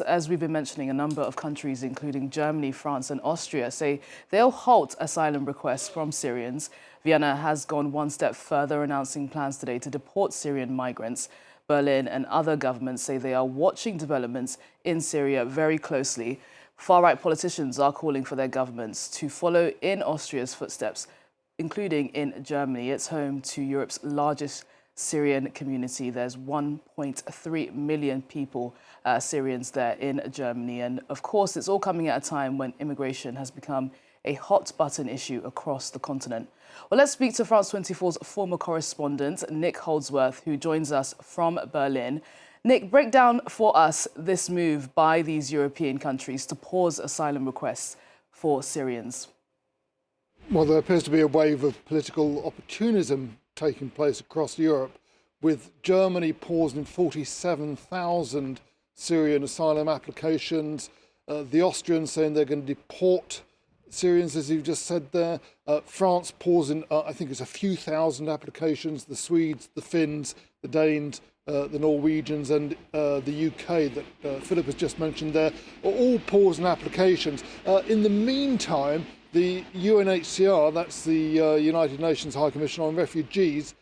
As we've been mentioning, a number of countries, including Germany, France and Austria, say they'll halt asylum requests from Syrians. Vienna has gone one step further, announcing plans today to deport Syrian migrants. Berlin and other governments say they are watching developments in Syria very closely. Far-right politicians are calling for their governments to follow in Austria's footsteps, including in Germany. It's home to Europe's largest Syrian community. There's 1.3 million people, Syrians there in Germany. And of course, it's all coming at a time when immigration has become a hot button issue across the continent. Well, let's speak to France 24's former correspondent, Nick Holdsworth, who joins us from Berlin. Nick, break down for us this move by these European countries to pause asylum requests for Syrians. Well, there appears to be a wave of political opportunism taking place across Europe, with Germany pausing 47,000 Syrian asylum applications, the Austrians saying they're going to deport Syrians, as you've just said there, France pausing, I think it's a few thousand applications, the Swedes, the Finns, the Danes, the Norwegians and the UK that Philip has just mentioned there, are all pausing applications. In the meantime, the UNHCR, that's the United Nations High Commission on Refugees,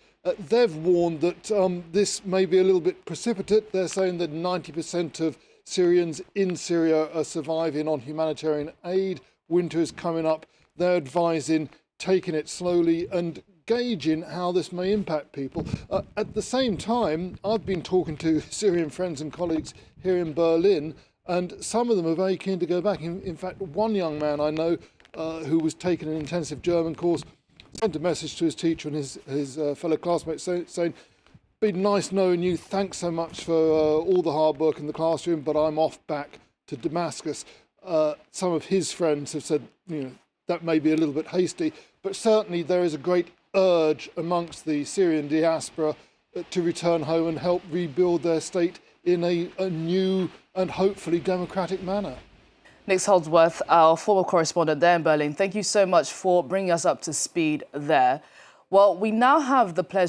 they've warned that this may be a little bit precipitate. They're saying that 90% of Syrians in Syria are surviving on humanitarian aid. Winter is coming up. They're advising taking it slowly and gauging how this may impact people. At the same time, I've been talking to Syrian friends and colleagues here in Berlin, and some of them are very keen to go back. In fact, one young man I know who was taking an intensive German course sent a message to his teacher and his fellow classmates saying, "Been nice knowing you, thanks so much for all the hard work in the classroom, but I'm off back to Damascus." Some of his friends have said, that may be a little bit hasty, but certainly there is a great urge amongst the Syrian diaspora to return home and help rebuild their state in a new and hopefully democratic manner. Nick Holdsworth, our former correspondent there in Berlin, thank you so much for bringing us up to speed there. Well, we now have the pleasure